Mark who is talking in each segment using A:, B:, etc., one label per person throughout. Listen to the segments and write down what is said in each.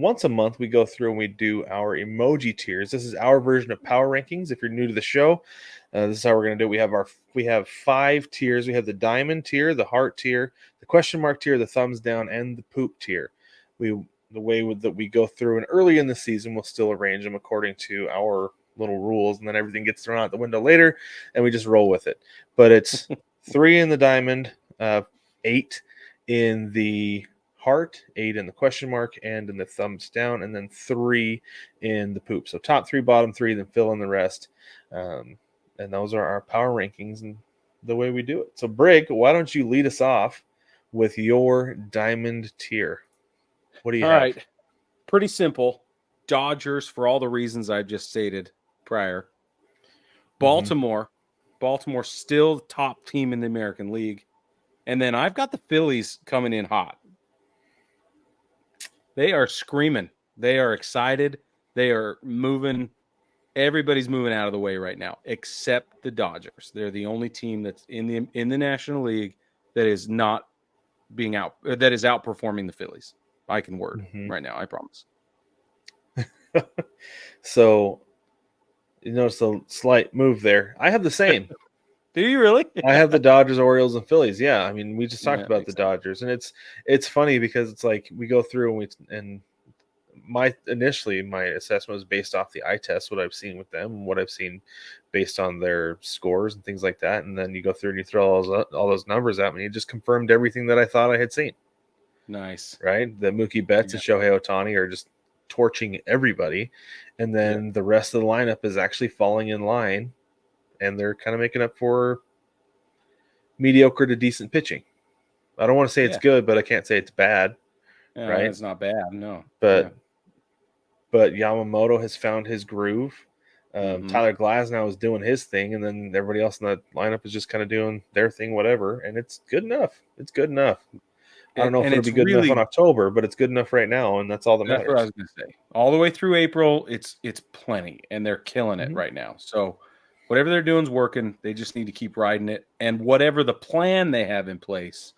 A: once a month we go through and we do our emoji tiers. This is our version of power rankings. If you're new to the show, this is how we're going to do it. We have 5 tiers. We have the diamond tier, the heart tier, the question mark tier, the thumbs down, and the poop tier. The way that we go through, and early in the season we'll still arrange them according to our little rules, and then everything gets thrown out the window later, and we just roll with it. But it's 3 in the diamond, 8 in the heart, 8 in the question mark, and in the thumbs down, and then 3 in the poop. So top 3, bottom 3, then fill in the rest. And those are our power rankings and the way we do it. So Brig, why don't you lead us off with your diamond tier? What do you
B: All
A: have?
B: right. Pretty simple. Dodgers for all the reasons I just stated prior. Baltimore. Baltimore still the top team in the American League. And then I've got the Phillies coming in hot. They are screaming. They are excited. They are moving. Everybody's moving out of the way right now, except the Dodgers. They're the only team that's in the National League that is not being that is outperforming the Phillies. I can word right now, I promise.
A: So you notice a slight move there. I have the same.
B: Do you really?
A: I have the Dodgers, Orioles, and Phillies. Yeah, I mean, we just talked about the
B: sense.
A: Dodgers, and it's funny because it's like we go through and my assessment was based off the eye test, what I've seen with them, what I've seen based on their scores and things like that, and then you go through and you throw all those numbers at me. It just confirmed everything that I thought I had seen.
B: Nice,
A: right? The Mookie Betts and Shohei Ohtani are just torching everybody, and then the rest of the lineup is actually falling in line, and they're kind of making up for mediocre to decent pitching. I don't want to say it's good, but I can't say it's bad. Right?
B: It's not bad, no.
A: But Yamamoto has found his groove. Tyler Glasnow is doing his thing, and then everybody else in that lineup is just kind of doing their thing, whatever, and it's good enough. It's good enough. I don't know if it'll be good enough in October, but it's good enough right now, and that's all that matters.
B: That's what I was going to say. All the way through April, it's plenty, and they're killing it right now. So whatever they're doing is working. They just need to keep riding it, and whatever the plan they have in place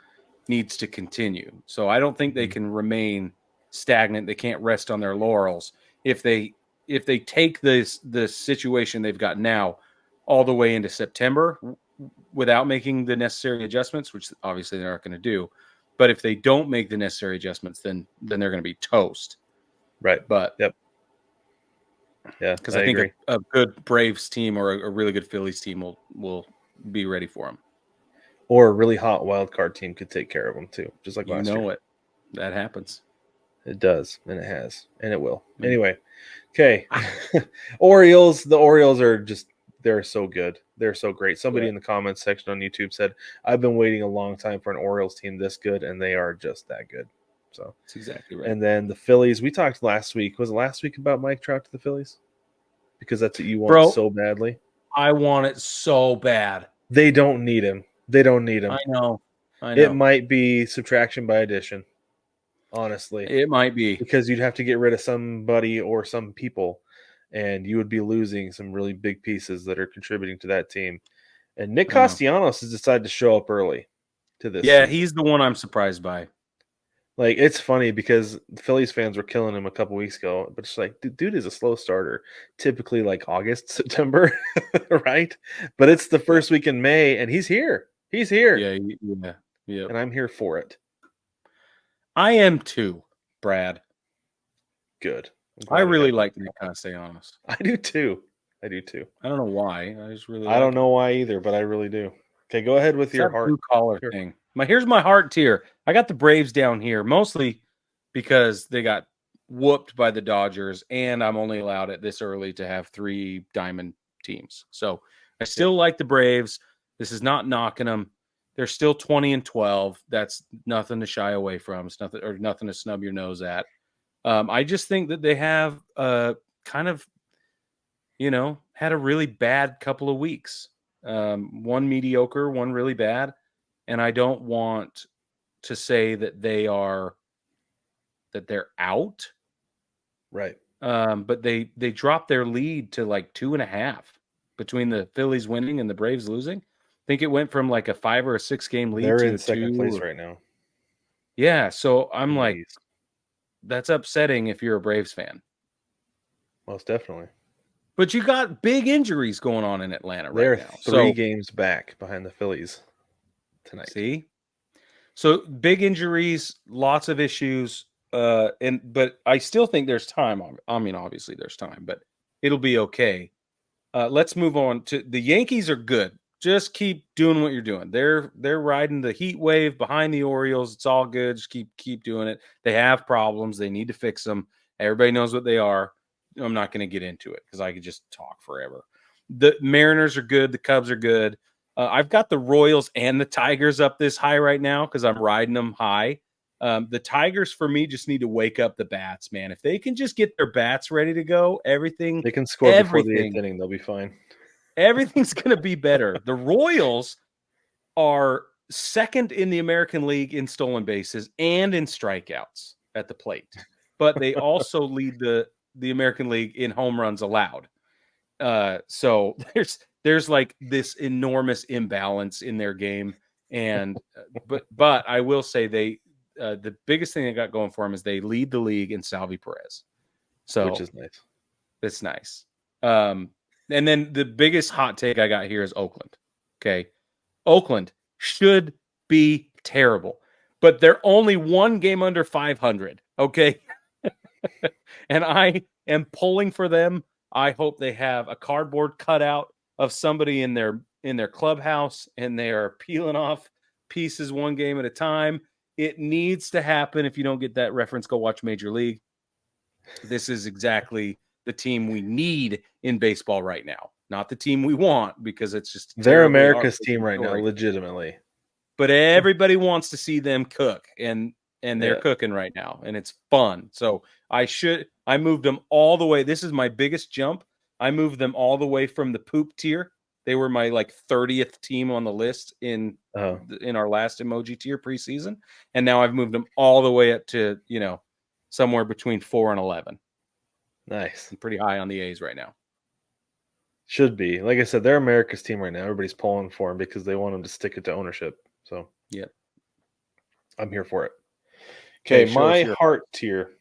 B: needs to continue. So I don't think they can remain stagnant. They can't rest on their laurels if they take the situation they've got now all the way into September without making the necessary adjustments, which obviously they're not going to do. But if they don't make the necessary adjustments, then they're going to be toast.
A: Right.
B: But
A: yeah,
B: because I think a good Braves team or a really good Phillies team will be ready for them.
A: Or a really hot wild card team could take care of them too, just like last year.
B: That happens.
A: It does, and it has, and it will. Anyway, okay. Orioles. The Orioles they're so good. They're so great. Somebody in the comments section on YouTube said, I've been waiting a long time for an Orioles team this good, and they are just that good. So
B: that's exactly right.
A: And then the Phillies, we talked last week. Was it last week about Mike Trout to the Phillies? Because that's what you want so badly.
B: I want it so bad.
A: They don't need him.
B: I know.
A: It might be subtraction by addition. Honestly.
B: It might be.
A: Because you'd have to get rid of somebody or some people, and you would be losing some really big pieces that are contributing to that team. And Nick Castellanos has decided to show up early to this.
B: Yeah, he's the one I'm surprised by.
A: Like, it's funny because the Phillies fans were killing him a couple weeks ago, but it's like, dude is a slow starter, typically like August, September, right? But it's the first week in May, and he's here. He's here.
B: Yeah.
A: And I'm here for it.
B: I am too, Brad.
A: Good.
B: I really like Nick Castellanos.
A: I do too. I
B: don't know why.
A: I don't know why either, but I really do. Okay, go ahead with your heart.
B: Blue collar thing. Here's my heart tier. I got the Braves down here, mostly because they got whooped by the Dodgers, and I'm only allowed at this early to have 3 diamond teams. So I still like the Braves. This is not knocking them. They're still 20-12. That's nothing to shy away from. It's nothing to snub your nose at. I just think that they have kind of, had a really bad couple of weeks. One mediocre, one really bad. And I don't want to say that they're out.
A: Right.
B: But they dropped their lead to like 2.5 between the Phillies winning and the Braves losing. I think it went from like a 5 or a 6 game lead.
A: They're in second place right now.
B: Yeah. So I'm like, that's upsetting if you're a Braves fan.
A: Most definitely.
B: But you got big injuries going on in Atlanta right
A: They're
B: now.
A: 3
B: So
A: games back behind the Phillies tonight.
B: see, so big injuries, lots of issues, but I still think there's time. I mean, obviously there's time, but it'll be okay. Let's move on to the Yankees. Are good. Just keep doing what you're doing. They're riding the heat wave behind the Orioles. It's all good. Just keep doing it. They have problems. They need to fix them. Everybody knows what they are. I'm not going to get into it because I could just talk forever. The Mariners are good. The Cubs are good. I've got the Royals and the Tigers up this high right now because I'm riding them high. The Tigers, for me, just need to wake up the bats, man. If they can just get their bats ready to go,
A: They can score before the 8th inning. They'll be fine.
B: everything's going to be better. The Royals are second in the American League in stolen bases and in strikeouts at the plate, but they also lead the American League in home runs allowed. So there's like this enormous imbalance in their game, and but I will say the biggest thing they got going for them is they lead the league in Salvi Perez, so
A: which is nice.
B: it's nice. And then the biggest hot take I got here is Oakland. Okay, Oakland should be terrible, but they're only one game under 500. Okay, and I am pulling for them. I hope they have a cardboard cutout of somebody in their clubhouse, and they are peeling off pieces one game at a time. It needs to happen. If you don't get that reference, go watch Major League. This is exactly the team we need in baseball right now. Not the team we want, because it's just
A: they're America's team right now, legitimately.
B: But everybody wants to see them cook, and they're cooking right now, and it's fun. So I moved them all the way. This is my biggest jump. I moved them all the way from the poop tier. They were my 30th team on the list in our last emoji tier preseason, and now I've moved them all the way up to somewhere between 4 and 11.
A: Nice.
B: I'm pretty high on the A's right now.
A: Should be. Like I said, they're America's team right now. Everybody's pulling for them because they want them to stick it to ownership. So
B: yeah,
A: I'm here for it. Okay, my heart tier.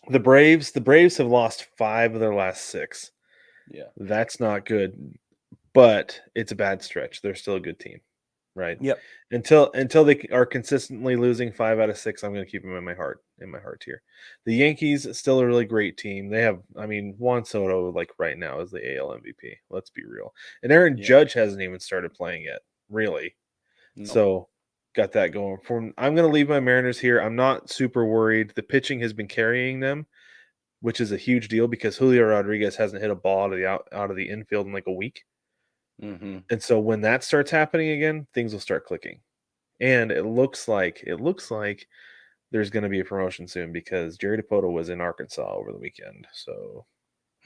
A: The Braves have lost 5 of their last 6.
B: Yeah.
A: That's not good, but it's a bad stretch. They're still a good team, right?
B: Yep.
A: Until they are consistently losing 5 out of 6, I'm going to keep them in my heart tier. The Yankees, still a really great team. They have, Juan Soto, right now, is the AL MVP. Let's be real. And Aaron Judge hasn't even started playing yet, really. No. So got that going for them. I'm going to leave my Mariners here. I'm not super worried. The pitching has been carrying them, which is a huge deal because Julio Rodriguez hasn't hit a ball out of the infield in a week.
B: Mm-hmm.
A: And so when that starts happening again, things will start clicking. And it looks like there's going to be a promotion soon because Jerry DiPoto was in Arkansas over the weekend. So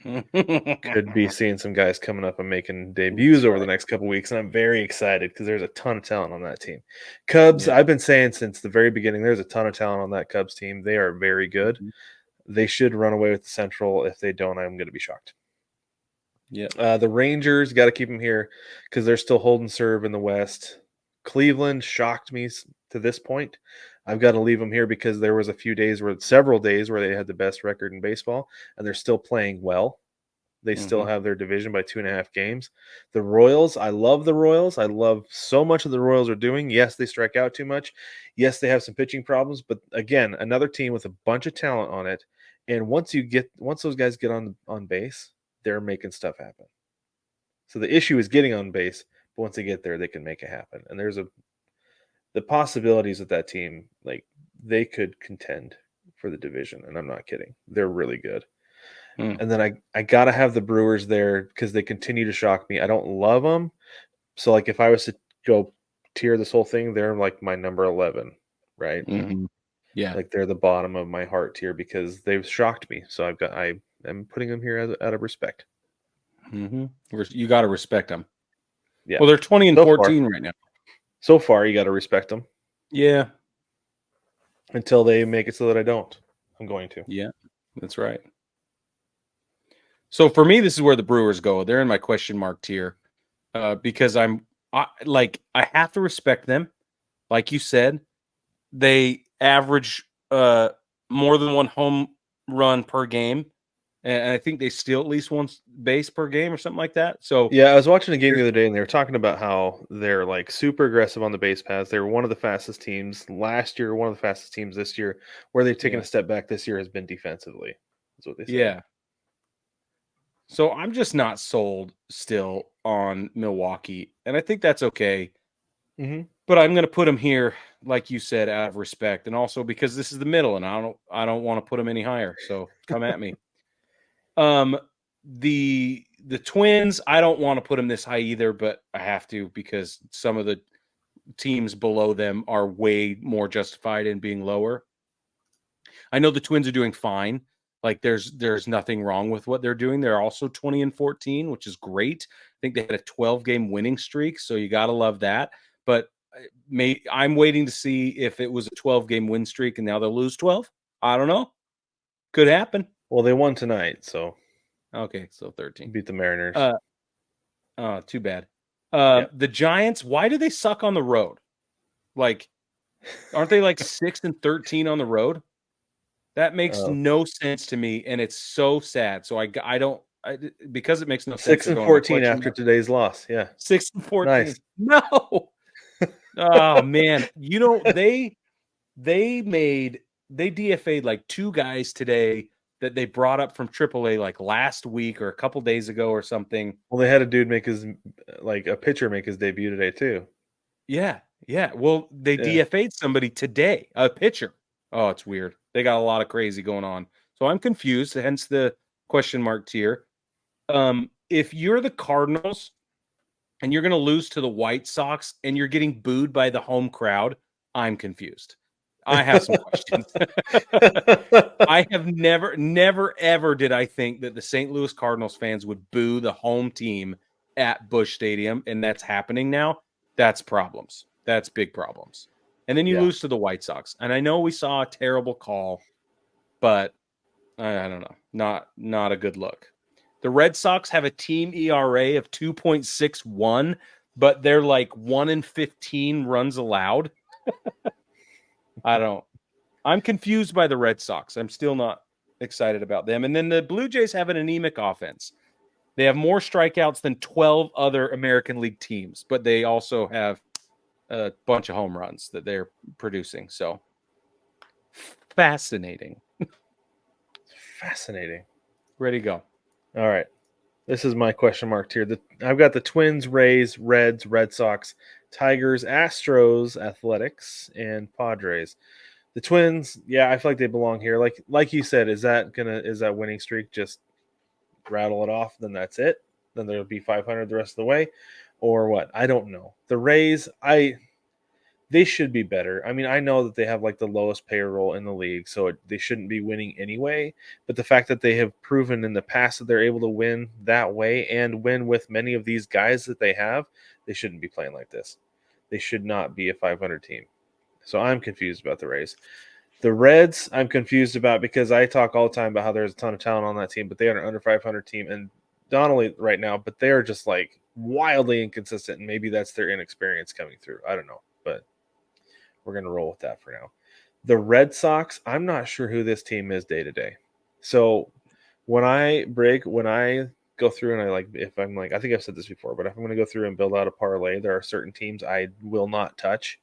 A: could be seeing some guys coming up and making debuts over the next couple of weeks. And I'm very excited because there's a ton of talent on that team. Cubs, I've been saying since the very beginning, there's a ton of talent on that Cubs team. They are very good. Mm-hmm. They should run away with the Central. If they don't, I'm going to be shocked.
B: Yeah.
A: The Rangers, got to keep them here because they're still holding serve in the West. Cleveland shocked me to this point. I've got to leave them here because there was several days where they had the best record in baseball, and they're still playing well. They still have their division by 2.5 games. The Royals, I love the Royals. I love so much of the Royals are doing. Yes, they strike out too much. Yes, they have some pitching problems, but again, another team with a bunch of talent on it. And once those guys get on base, they're making stuff happen. So the issue is getting on base, but once they get there, they can make it happen. And there's the possibilities with that team, they could contend for the division, and I'm not kidding. They're really good. And then I got to have the Brewers there because they continue to shock me. I don't love them. So, if I was to go tier this whole thing, they're my number 11, right?
B: Mm-hmm. Yeah.
A: They're the bottom of my heart tier because they've shocked me. So I am putting them here out of respect.
B: Mm-hmm. You got to respect them.
A: Yeah.
B: Well, they're 20 and 14 right now.
A: So far, you got to respect them.
B: Yeah.
A: Until they make it so that I don't. I'm going to.
B: Yeah, that's right. So for me, this is where the Brewers go. They're in my question mark tier because I have to respect them. Like you said, they average more than one home run per game, and I think they steal at least one base per game or something like that. So
A: Yeah, I was watching a game the other day, and they were talking about how they're like super aggressive on the base paths. They were one of the fastest teams last year, one of the fastest teams this year. Where they've taken
B: yeah,
A: a step back this year has been defensively. That's what they said.
B: yeah. So I'm just not sold still on Milwaukee, and I think that's okay.
A: Hmm.
B: But I'm going to put them here, like you said, out of respect, and also because this is the middle, and I don't want to put them any higher. So come at me. Um, the Twins, I don't want to put them this high either, but I have to because some of the teams below them are way more justified in being lower. I know the Twins are doing fine. Like there's nothing wrong with what they're doing. They're also 20-14, which is great. I think they had a 12-game winning streak, so you got to love that. But I'm waiting to see if it was a 12-game win streak and now they'll lose 12. I don't know. Could happen.
A: Well, they won tonight, so
B: Okay, so 13.
A: beat the Mariners.
B: Uh too bad.
A: Yeah.
B: The Giants, why do they suck on the road? Like, aren't they like 6-13 on the road? That makes
A: Uh,
B: no sense to me, and it's so sad. So I don't because it makes no sense.
A: Six
B: They're
A: and
B: going my
A: 14
B: question
A: after
B: mark
A: today's loss. Yeah,
B: 6-14.
A: nice.
B: No. Oh man, they made they DFA'd like two guys today that they brought up from AAA like last week or a couple days ago or something.
A: Well, they had a dude make his like a pitcher make his debut today too.
B: Yeah, yeah. Well, they
A: Yeah.
B: DFA'd somebody today, a pitcher. Oh, it's weird. They got a lot of crazy going on. So I'm confused, hence the question mark tier. If you're the Cardinals and you're going to lose to the White Sox and you're getting booed by the home crowd, I'm confused. I have some questions. I have never, ever did I think that the St. Louis Cardinals fans would boo the home team at Busch Stadium, and that's happening now. That's problems. That's big problems. And then you
A: Yeah.
B: lose to the White Sox. And I know we saw a terrible call, but I don't know. Not a good look. The Red Sox have a team ERA of 2.61, but they're like 1-15 runs allowed. I don't. I'm confused by the Red Sox. I'm still not excited about them. And then the Blue Jays have an anemic offense. They have more strikeouts than 12 other American League teams, but they also have a bunch of home runs that they're producing. So fascinating.
A: Fascinating.
B: Ready to go.
A: All right. This is my question mark tier. I've got the Twins, Rays, Reds, Red Sox, Tigers, Astros, Athletics, and Padres. The Twins, yeah, I feel like they belong here. Like you said, is that winning streak just rattle it off? Then that's it. Then there'll be 500 the rest of the way, or what? I don't know. The Rays, they should be better. I mean, I know that they have like the lowest payroll in the league, so they shouldn't be winning anyway. But the fact that they have proven in the past that they're able to win that way and win with many of these guys that they have, they shouldn't be playing like this. They should not be a 500 team. So I'm confused about the Rays. The Reds, I'm confused about because I talk all the time about how there's a ton of talent on that team, but they are an under 500 team, and not only right now, but they are just like wildly inconsistent, and maybe that's their inexperience coming through. I don't know, but we're going to roll with that for now. The Red Sox, I'm not sure who this team is day to day. So when I go through and if I'm like, I think I've said this before, but if I'm going to go through and build out a parlay, there are certain teams I will not touch.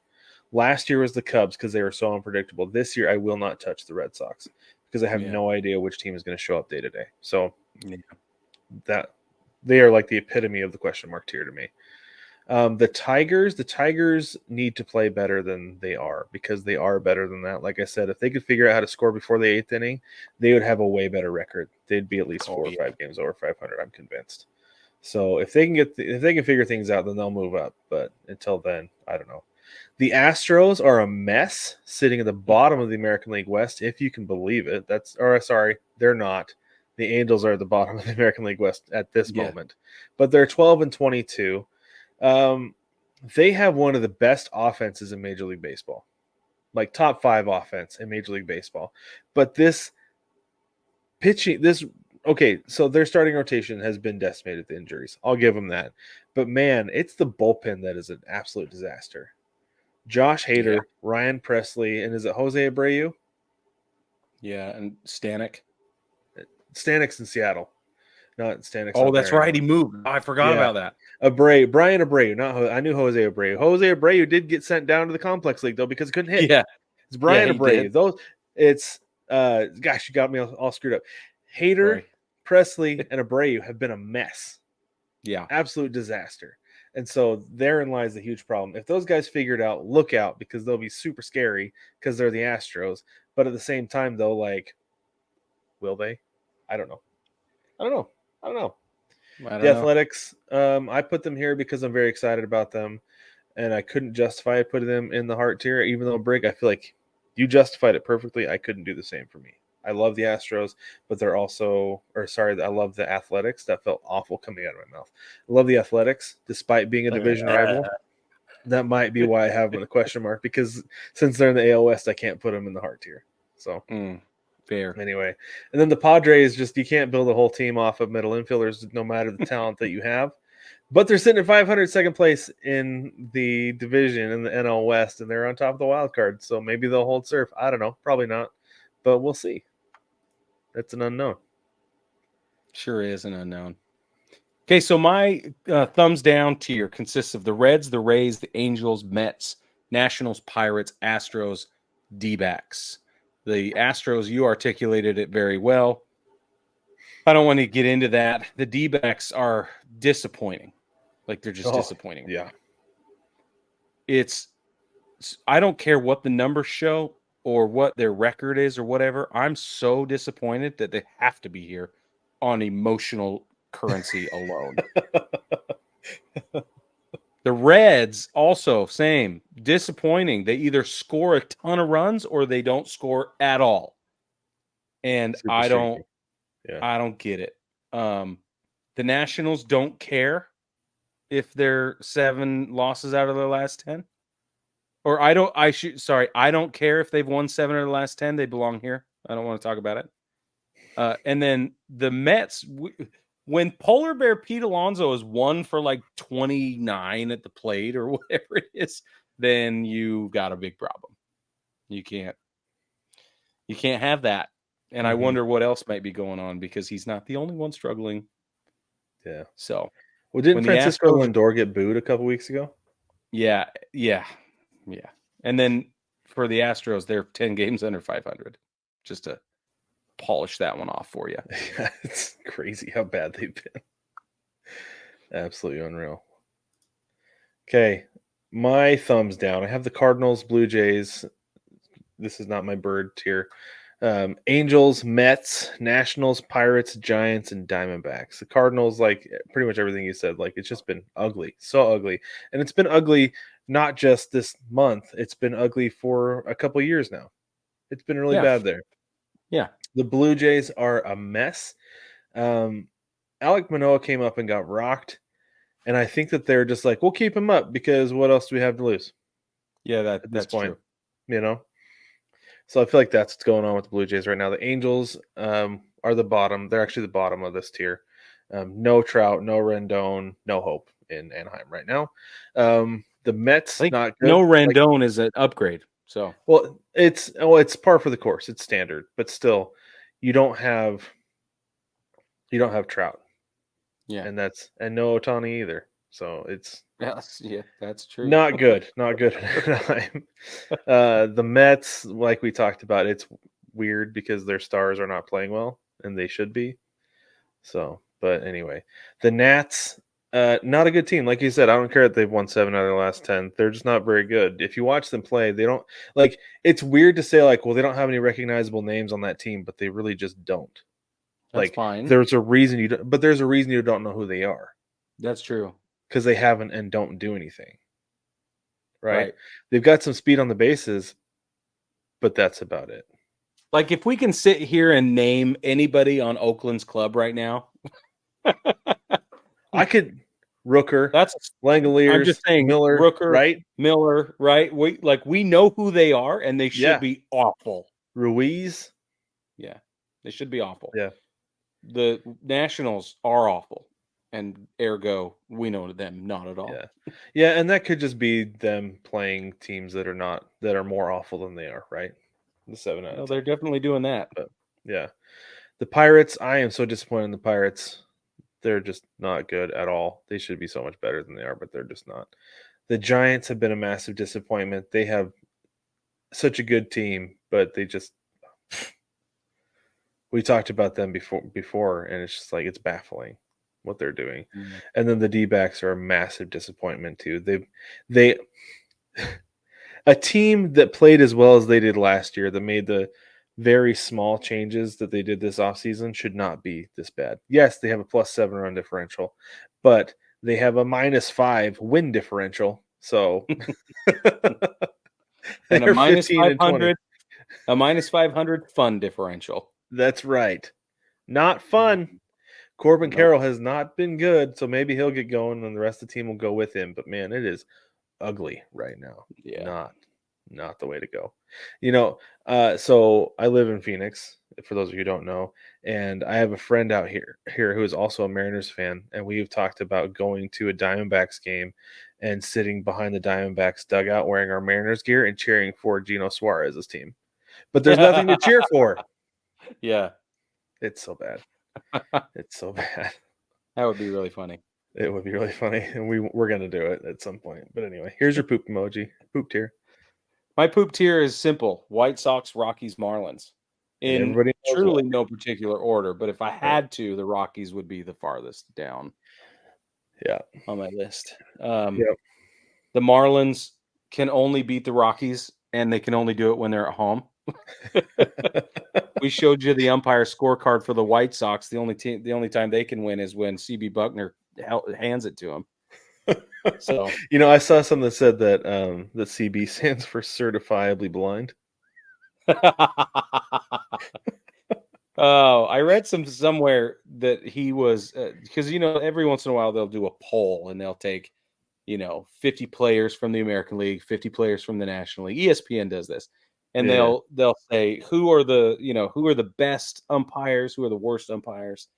A: Last year was the Cubs because they were so unpredictable. This year, I will not touch the Red Sox because I have
B: Yeah.
A: no idea which team is going to show up day to day. So
B: Yeah.
A: that they are like the epitome of the question mark tier to me. The Tigers need to play better than they are because they are better than that. Like I said, if they could figure out how to score before the eighth inning, they would have a way better record. They'd be at least
B: Oh,
A: 4 or 5 games over 500. I'm convinced. So if they can figure things out, then they'll move up. But until then, I don't know. The Astros are a mess, sitting at the bottom of the American League West, if you can believe it. They're not. The Angels are at the bottom of the American League West at this
B: yeah.
A: moment, but they're 12-22. Um, they have one of the best offenses in Major League Baseball, like top 5 offense in Major League Baseball. But this pitching, okay, so their starting rotation has been decimated with injuries. I'll give them that. But man, it's the bullpen that is an absolute disaster. Josh
B: Yeah.
A: Hader, Ryan Presley, and is it Jose Abreu?
B: Yeah, and Stanek.
A: Stanek's in Seattle. Stanek's
B: Oh,
A: not
B: that's
A: there
B: right.
A: anymore.
B: He moved. I forgot
A: Yeah.
B: about that.
A: Brian Abreu. I knew Jose Abreu. Jose Abreu did get sent down to the complex league though because he couldn't hit.
B: Yeah,
A: It's
B: yeah,
A: Brian
B: he did.
A: Abreu. It's gosh, you got me all screwed up. Hader,
B: Sorry.
A: Presley, and Abreu have been a mess.
B: Yeah,
A: Absolute disaster. And so therein lies the huge problem. If those guys figure it out, look out because they'll be super scary because they're the Astros. But at the same time, though, like, will they? I don't know. I don't know. I don't know.
B: I
A: The
B: don't know.
A: Athletics, I put them here because I'm very excited about them, and I couldn't justify putting them in the heart tier. Even though Brig, I feel like you justified it perfectly. I couldn't do the same for me. I love the Astros, but they're also, or sorry, I love the Athletics. That felt awful coming out of my mouth. I love the Athletics, despite being a division rival. That might be why I have them in a question mark because since they're in the AL West, I can't put them in the heart tier. So
B: Fair.
A: anyway, and then the Padres, just you can't build a whole team off of middle infielders, no matter the talent that you have. But they're sitting at 500 second place in the division in the NL West, and they're on top of the wild card. So maybe they'll hold serve. I don't know. Probably not, but we'll see. That's an unknown.
B: Sure is an unknown. Okay, so my thumbs down tier consists of the Reds, the Rays, the Angels, Mets, Nationals, Pirates, Astros, D-backs. The Astros, you articulated it very well. I don't want to get into that. The D-backs are disappointing. Like they're just disappointing.
A: Yeah.
B: I don't care what the numbers show or what their record is or whatever. I'm so disappointed that they have to be here on emotional currency alone. The Reds also same, disappointing. They either score a ton of runs or they don't score at all. And
A: Super streaky. Yeah.
B: I don't get it. The Nationals don't care if they're 7 losses out of their last 10. Or I don't care if they've won 7 of the last 10. They belong here. I don't want to talk about it. And then the Mets, when Polar Bear Pete Alonso is 1 for like 29 at the plate or whatever it is, then you got a big problem. You can't have that. And I wonder what else might be going on because he's not the only one struggling.
A: Yeah.
B: So,
A: well, didn't
B: when
A: Francisco
B: the Astros,
A: Lindor get booed a couple weeks ago?
B: yeah. And then for the Astros, they're 10 games under 500. Just to polish that one off for you.
A: Yeah, it's crazy how bad they've been. Absolutely unreal. Okay, my thumbs down. I have the Cardinals, Blue Jays. This is not my bird tier. Angels, Mets, Nationals, Pirates, Giants, and Diamondbacks. The Cardinals, like pretty much everything you said, like it's just been ugly, so ugly, and it's been ugly not just this month. It's been ugly for a couple years now. It's been really bad there.
B: Yeah.
A: The Blue Jays are a mess. Alek Manoah came up and got rocked, and I think that they're just like, we'll keep him up because what else do we have to lose?
B: Yeah,
A: At this
B: that's
A: point,
B: true.
A: you know. So I feel like that's what's going on with the Blue Jays right now. The Angels are the bottom. They're actually the bottom of this tier. No Trout, no Rendon, no hope in Anaheim right now. The Mets, not good.
B: No Rendon is an upgrade. So
A: well, it's par for the course. It's standard, but still, you don't have Trout,
B: yeah,
A: and no Otani either. So it's
B: that's true.
A: not good. Not good. The Mets, like we talked about, it's weird because their stars are not playing well, and they should be. So, but anyway, the Nats, not a good team. Like you said, I don't care that they've won 7 out of their last 10. They're just not very good. If you watch them play, they don't like. It's weird to say like, well, they don't have any recognizable names on that team, but they really just don't.
B: That's
A: Like,
B: fine.
A: there's a reason but there's a reason you don't know who they are
B: That's true.
A: because they haven't and don't do anything. Right?
B: Right.
A: They've got some speed on the bases, but that's about it.
B: Like if we can sit here and name anybody on Oakland's club right now,
A: I could Rooker,
B: that's
A: Langoliers,
B: I'm just saying
A: Miller,
B: Rooker,
A: right?
B: Miller, right? We know who they are and they should
A: Yeah.
B: be awful.
A: Ruiz.
B: Yeah. They should be awful.
A: Yeah.
B: The Nationals are awful. And ergo, we know them not at all.
A: Yeah, and that could just be them playing teams that are more awful than they are, right? The 7 out of
B: Well,
A: 10.
B: they're definitely doing that.
A: But yeah, the Pirates. I am so disappointed in the Pirates. They're just not good at all. They should be so much better than they are, but they're just not. The Giants have been a massive disappointment. They have such a good team, but they just we talked about them before, and it's just like it's baffling what they're doing.
B: Mm.
A: And then the D-backs are a massive disappointment too. They a team that played as well as they did last year, that made the very small changes that they did this offseason, should not be this bad. Yes, they have a +7 run differential, but they have a -5 win differential. So
B: And a
A: they're 15-20.
B: minus 500 fun differential.
A: That's right. Not fun. Corbin
B: Nope.
A: Carroll has not been good, so maybe he'll get going and the rest of the team will go with him. But man, it is ugly right now.
B: Yeah.
A: Not the way to go. So I live in Phoenix, for those of you who don't know, and I have a friend out here who is also a Mariners fan, and we've talked about going to a Diamondbacks game and sitting behind the Diamondbacks dugout wearing our Mariners gear and cheering for Geno Suarez's team. But there's nothing to cheer for.
B: Yeah.
A: It's so bad. It's so bad.
B: That would be really funny.
A: It would be really funny, and we're gonna do it at some point. But anyway, here's your poop emoji. Poop tier.
B: My poop tier is simple: White Sox, Rockies, Marlins,
A: And
B: in
A: everybody knows
B: truly
A: why.
B: no particular order. But if I
A: Right.
B: had to, the Rockies would be the farthest down
A: Yeah.
B: on my list.
A: Yep.
B: The Marlins can only beat the Rockies, and they can only do it when they're at home. We showed you the umpire scorecard for the White Sox. The only time they can win is when CB Buckner hands it to them. So
A: I saw something that said that the CB stands for certifiably blind.
B: Oh, I read somewhere that he was because every once in a while they'll do a poll and they'll take 50 players from the American League, 50 players from the National League. ESPN does this, and
A: Yeah.
B: they'll say who are the best umpires, who are the worst umpires,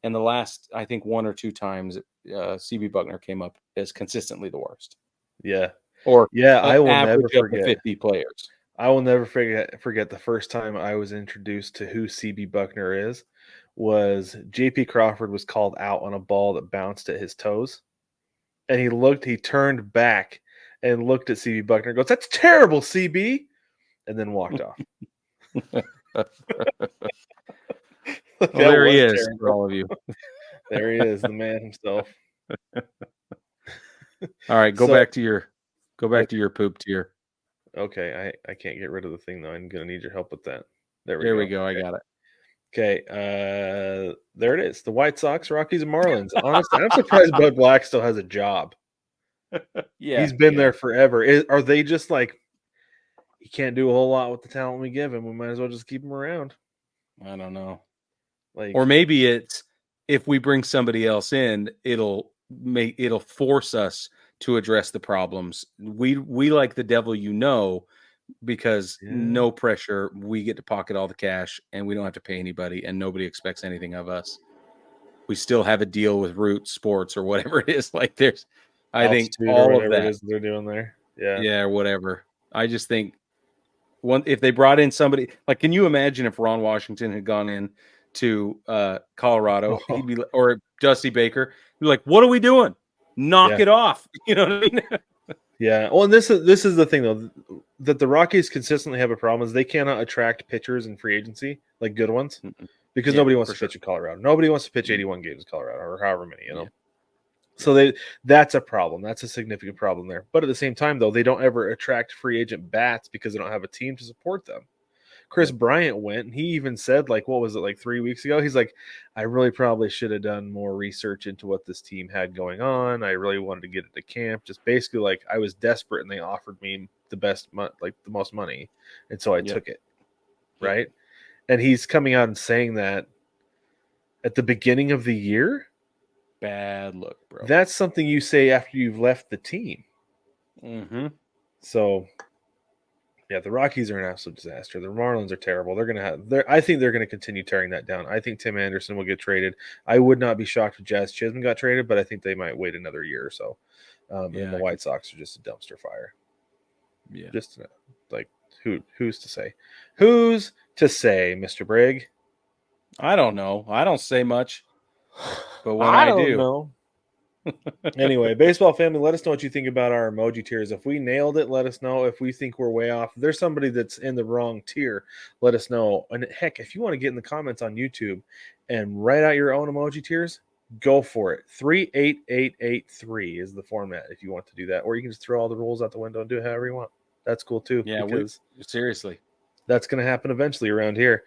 B: and the last I think one or two times CB Buckner came up as consistently the worst,
A: Yeah.
B: or
A: Yeah. I will never
B: average of the
A: forget.
B: 50 players.
A: I will never forget the first time I was introduced to who CB Buckner is. Was JP Crawford was called out on a ball that bounced at his toes, and he turned back and looked at CB Buckner and goes, "That's terrible, CB," and then walked off.
B: Well,
A: That
B: there he
A: was
B: is for
A: terrible.
B: all of you.
A: There he is, the man himself.
B: All right, go
A: So-
B: back to your poop tier.
A: Okay, I can't get rid of the thing though. I'm gonna need your help with that. There we
B: There
A: go.
B: we go. I got it.
A: Okay, there it is. The White Sox, Rockies, and Marlins. Honestly, I'm surprised Bud Black still has a job.
B: Yeah,
A: He's been there forever. Are they just like he can't do a whole lot with the talent we give him? We might as well just keep him around.
B: I don't know.
A: Like,
B: Or maybe it's if we bring somebody else in, it'll force us to address the problems. We like the devil, because
A: yeah,
B: no pressure. We get to pocket all the cash, and we don't have to pay anybody, and nobody expects anything of us. We still have a deal with Root Sports or whatever it is. Like I think
A: altitude or
B: all of
A: whatever it
B: that,
A: is they're doing there. Yeah,
B: yeah, or whatever. I just think if they brought in somebody like, can you imagine if Ron Washington had gone in to Colorado, he'd be or Dusty Baker, he'd be like, "What are we doing? Knock
A: Yeah.
B: it off!" You know what I mean?
A: Yeah. Well, and this is the thing though, that the Rockies consistently have a problem is they cannot attract pitchers in free agency, like good ones, because
B: Yeah,
A: nobody wants
B: for
A: to
B: sure.
A: pitch in Colorado. Nobody wants to pitch 81 games in Colorado or however many,
B: Yeah.
A: So that's a problem. That's a significant problem there. But at the same time, though, they don't ever attract free agent bats because they don't have a team to support them. Chris
B: Yep.
A: Bryant went, and he even said, like, what was it, like 3 weeks ago? He's like, I really probably should have done more research into what this team had going on. I really wanted to get it to camp. Just basically, like, I was desperate, and they offered me the most money, and so I took it,
B: Yep.
A: right? And he's coming out and saying that at the beginning of the year.
B: Bad look, bro.
A: That's something you say after you've left the team.
B: Mm-hmm.
A: So, yeah, the Rockies are an absolute disaster. The Marlins are terrible. I think they're gonna continue tearing that down. I think Tim Anderson will get traded. I would not be shocked if Jazz Chisholm got traded, but I think they might wait another year or so. And the White Sox are just a dumpster fire.
B: Yeah.
A: Just like Who's to say? Who's to say, Mr. Brig?
B: I don't know. I don't say much, but when
A: I
B: I
A: don't
B: do,
A: know. Anyway, baseball family, let us know what you think about our emoji tiers. If we nailed it, let us know. If we think we're way off, if there's somebody that's in the wrong tier, let us know. And heck, if you want to get in the comments on YouTube and write out your own emoji tiers, go for it. 38883 is the format if you want to do that. Or you can just throw all the rules out the window and do it however you want. That's cool too,
B: yeah, we
A: because
B: seriously.
A: that's going to happen eventually around here.